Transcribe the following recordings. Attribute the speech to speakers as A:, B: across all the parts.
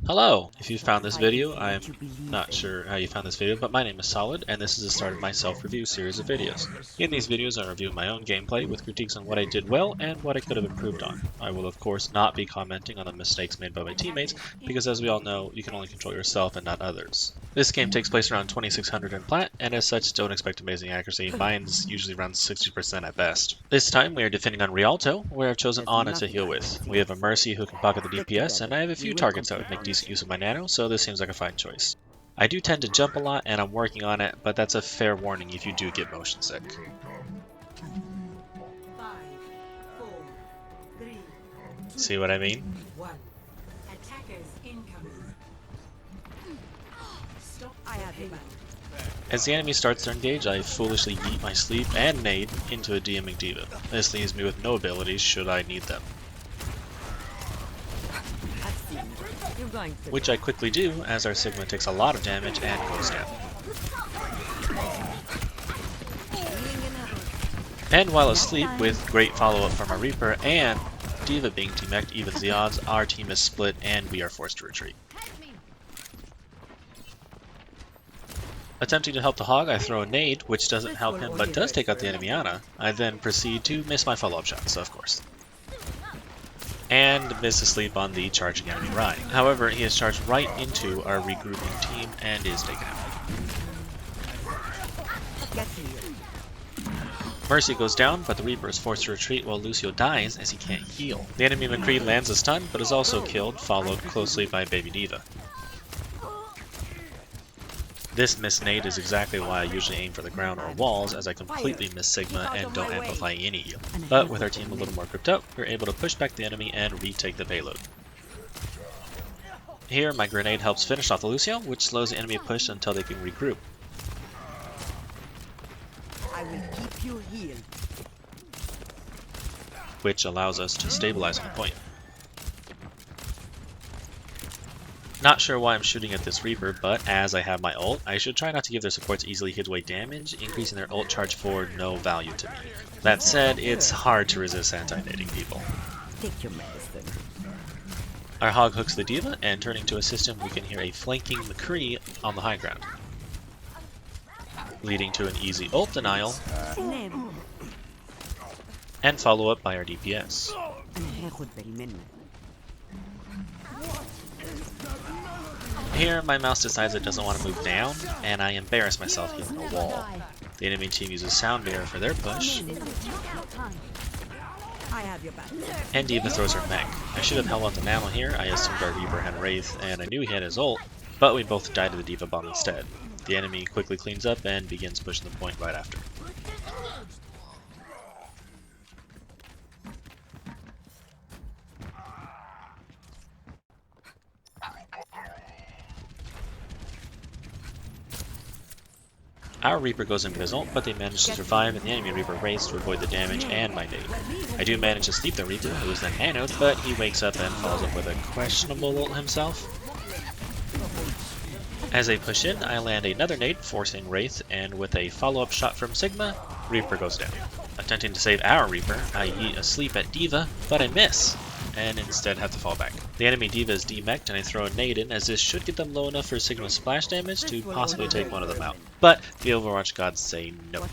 A: Hello! If you found this video, I'm not sure how you found this video, but my name is Solid, and this is the start of my self-review series of videos. In these videos, I review my own gameplay with critiques on what I did well and what I could have improved on. I will of course not be commenting on the mistakes made by my teammates, because as we all know, you can only control yourself and not others. This game takes place around 2600 in plat, and as such, don't expect amazing accuracy. Mine's usually around 60% at best. This time, we are defending on Rialto, where I've chosen Ana to heal with. We have a Mercy who can pocket the DPS, and I have a few targets that would make decent use of my nano, so this seems like a fine choice. I do tend to jump a lot, and I'm working on it, but that's a fair warning if you do get motion sick. See what I mean? As the enemy starts their engage, I foolishly yeet my sleep and nade into a DMing diva. This leaves me with no abilities should I need them. Which I quickly do, as our Sigma takes a lot of damage and goes down. And while asleep, with great follow-up from our Reaper and Diva being team-mech'd evens the odds, our team is split and we are forced to retreat. Attempting to help the Hog, I throw a nade, which doesn't help him but does take out the enemy Ana. I then proceed to miss my follow-up shots, of course. And miss asleep on the charging enemy Ryan. However, he has charged right into our regrouping team and is taken out. Mercy goes down, but the Reaper is forced to retreat while Lucio dies as he can't heal. The enemy McCree lands a stun, but is also killed, followed closely by Baby Diva. This miss nade is exactly why I usually aim for the ground or walls, as I completely miss Sigma and don't amplify any heal. But with our team a little more grouped up, we're able to push back the enemy and retake the payload. Here, my grenade helps finish off the Lucio, which slows the enemy push until they can regroup.
B: I will keep you healed.
A: Which allows us to stabilize on the point. Not sure why I'm shooting at this Reaper, but as I have my ult, I should try not to give their supports easily hit away damage, increasing their ult charge for no value to me. That said, it's hard to resist anti-nading people.
B: Take your medicine.
A: Our Hog hooks the Diva, and turning to assist him, we can hear a flanking McCree on the high ground, leading to an easy ult denial, and follow up by our DPS. Here, my mouse decides it doesn't want to move down, and I embarrass myself hitting a wall. The enemy team uses Sound Barrier for their push, and Diva throws her mech. I should have held on to Nano here. I assumed our Reaper had Wraith, and I knew he had his ult, but we both died to the Diva bomb instead. The enemy quickly cleans up and begins pushing the point right after. Our Reaper goes invisible, but they manage to survive, and the enemy Reaper races to avoid the damage and my nade. I do manage to sleep the Reaper, who is then nanoed, but he wakes up and follows up with a questionable ult himself. As they push in, I land another nade, forcing Wraith, and with a follow-up shot from Sigma, Reaper goes down. Attempting to save our Reaper, I eat asleep at Diva, but I miss, and instead have to fall back. The enemy Diva is demech'd, and I throw a nade in, as this should get them low enough for Sigma's splash damage to possibly take one of them out. But the Overwatch gods say no.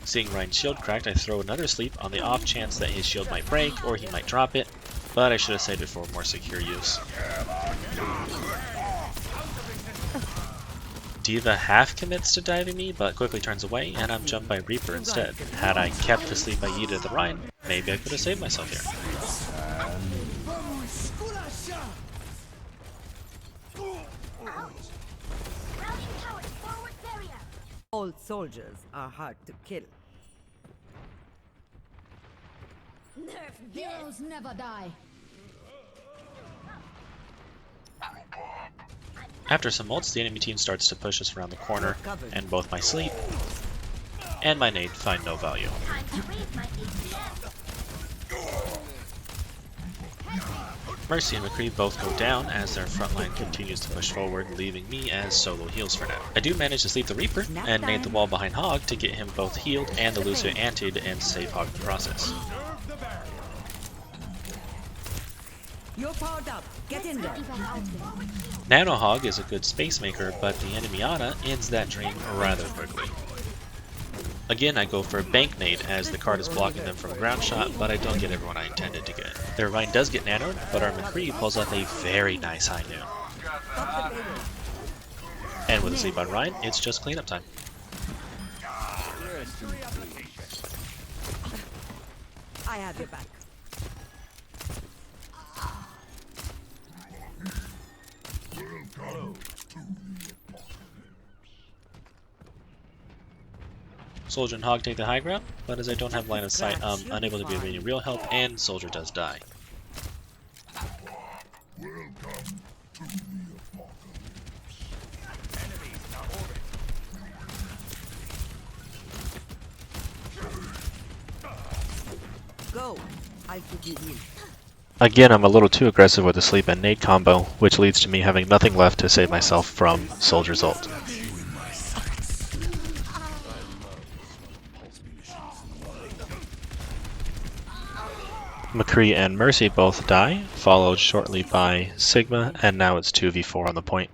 A: Seeing Ryan's shield cracked, I throw another sleep on the off chance that his shield might break or he might drop it, but I should have saved it for more secure use. Diva half commits to diving me, but quickly turns away, and I'm jumped by Reaper instead. Had I kept the sleep I yeeted at the Rhine, maybe I could have saved myself here.
B: Old soldiers are hard to kill.
C: Heroes never die.
A: After some ults, the enemy team starts to push us around the corner, and both my sleep and my nade find no value. Mercy and McCree both go down as their front line continues to push forward, leaving me as solo heals for now. I do manage to sleep the Reaper and nade the wall behind Hog to get him both healed and the Lucio antied and save Hog in the process.
B: You're powered up. Get in there.
A: Nanohog is a good space maker, but the enemy Ana ends that dream rather quickly. Again, I go for a bank nade as the card is blocking them from a ground shot, but I don't get everyone I intended to get. Their Rhine does get nanoed, but our McCree pulls off a very nice high noon. And with a sleep on Rhine, it's just cleanup time.
B: I have your back.
A: Soldier and Hog take the high ground, but as I don't have line of sight, I'm unable to be of any real help, and Soldier does die.
B: Go. I'll keep you healed.
A: Again, I'm a little too aggressive with the sleep and nade combo, which leads to me having nothing left to save myself from Soldier's ult. McCree and Mercy both die, followed shortly by Sigma, and now it's 2v4 on the point.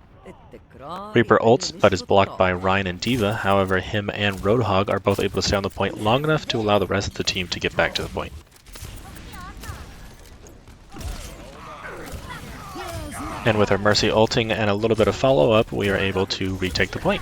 A: Reaper ults, but is blocked by Rhine and D.Va, however him and Roadhog are both able to stay on the point long enough to allow the rest of the team to get back to the point. And with our Mercy ulting and a little bit of follow-up, we are able to retake the point.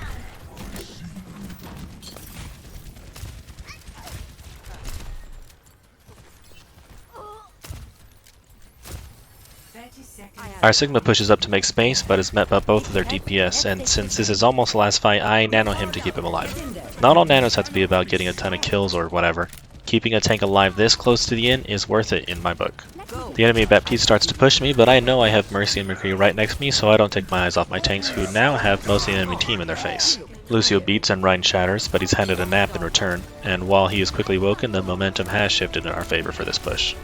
A: Our Sigma pushes up to make space, but is met by both of their DPS, and since this is almost the last fight, I nano him to keep him alive. Not all nanos have to be about getting a ton of kills or whatever. Keeping a tank alive this close to the end is worth it in my book. The enemy Baptiste starts to push me, but I know I have Mercy and McCree right next to me, so I don't take my eyes off my tanks, who now have most of the enemy team in their face. Lucio beats and Rhine shatters, but he's handed a nap in return, and while he is quickly woken, the momentum has shifted in our favor for this push.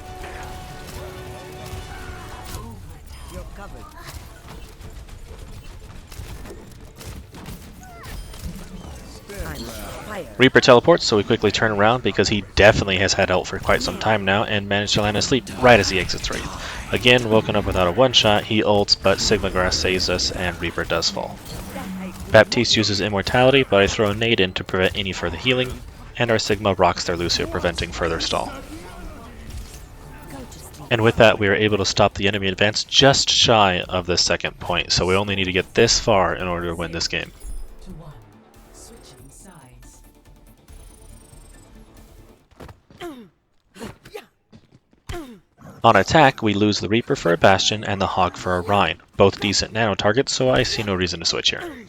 A: Reaper teleports, so we quickly turn around because he definitely has had ult for quite some time now and managed to land asleep right as he exits Wraith. Again, woken up without a one-shot, he ults, but Sigma Grass saves us and Reaper does fall. Baptiste uses immortality, but I throw a nade in to prevent any further healing, and our Sigma rocks their Lucio, preventing further stall. And with that, we are able to stop the enemy advance just shy of the second point, so we only need to get this far in order to win this game. On attack, we lose the Reaper for a Bastion and the Hog for a Rhine, both decent nano targets, so I see no reason to switch here.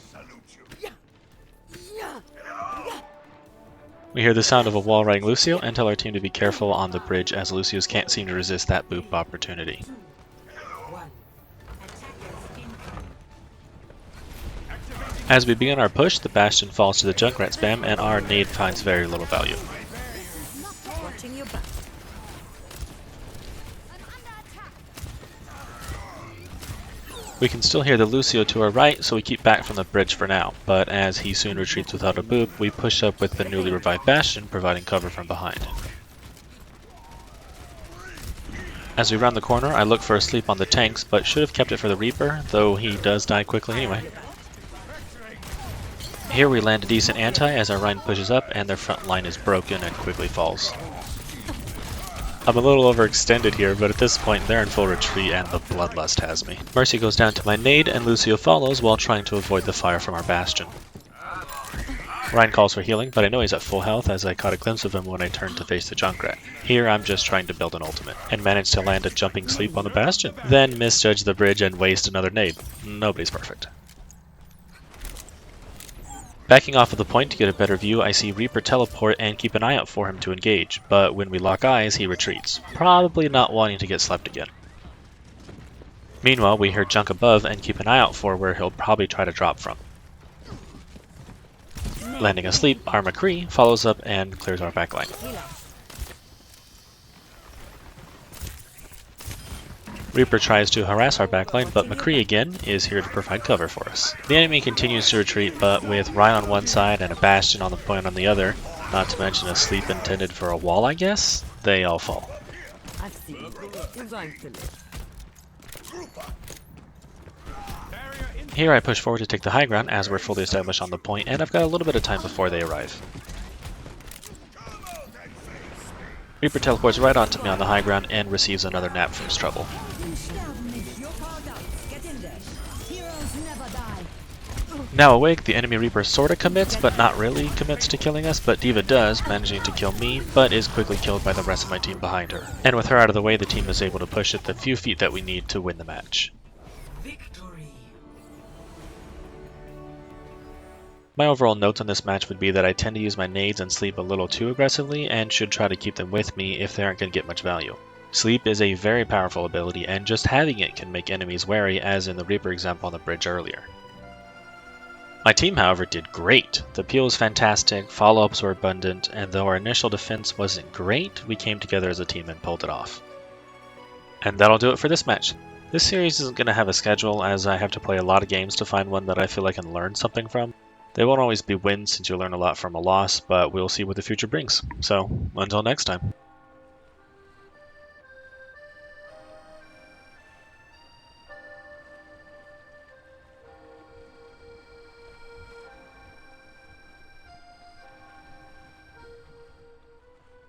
A: We hear the sound of a wall riding Lucio and tell our team to be careful on the bridge as Lucios can't seem to resist that boop opportunity. As we begin our push, the Bastion falls to the Junkrat spam and our nade finds very little value. We can still hear the Lucio to our right, so we keep back from the bridge for now, but as he soon retreats without a boop, we push up with the newly revived Bastion, providing cover from behind. As we round the corner, I look for a sleep on the tanks, but should have kept it for the Reaper, though he does die quickly anyway. Here we land a decent anti as our Rhine pushes up and their front line is broken and quickly falls. I'm a little overextended here, but at this point they're in full retreat and the bloodlust has me. Mercy goes down to my nade and Lucio follows while trying to avoid the fire from our Bastion. Rhine calls for healing, but I know he's at full health as I caught a glimpse of him when I turned to face the Junkrat. Here I'm just trying to build an ultimate, and managed to land a jumping sleep on the Bastion. Then misjudge the bridge and waste another nade. Nobody's perfect. Backing off of the point to get a better view, I see Reaper teleport and keep an eye out for him to engage, but when we lock eyes, he retreats, probably not wanting to get slept again. Meanwhile, we hear Junk above and keep an eye out for where he'll probably try to drop from. Landing asleep, our McCree follows up and clears our backline. Reaper tries to harass our backline, but McCree again is here to provide cover for us. The enemy continues to retreat, but with Rhine on one side and a Bastion on the point on the other, not to mention a sleep intended for a wall I guess, they all fall.
B: I see. You're going to live.
A: Here I push forward to take the high ground as we're fully established on the point, and I've got a little bit of time before they arrive. Reaper teleports right onto me on the high ground and receives another nap from Struggle. Now awake, the enemy Reaper sorta commits, but not really commits to killing us, but D.Va does, managing to kill me, but is quickly killed by the rest of my team behind her. And with her out of the way, the team is able to push it the few feet that we need to win the match. My overall notes on this match would be that I tend to use my nades and sleep a little too aggressively and should try to keep them with me if they aren't going to get much value. Sleep is a very powerful ability, and just having it can make enemies wary, as in the Reaper example on the bridge earlier. My team, however, did great. The peel was fantastic, follow-ups were abundant, and though our initial defense wasn't great, we came together as a team and pulled it off. And that'll do it for this match. This series isn't going to have a schedule, as I have to play a lot of games to find one that I feel I can learn something from. They won't always be wins since you learn a lot from a loss, but we'll see what the future brings. So, until next time.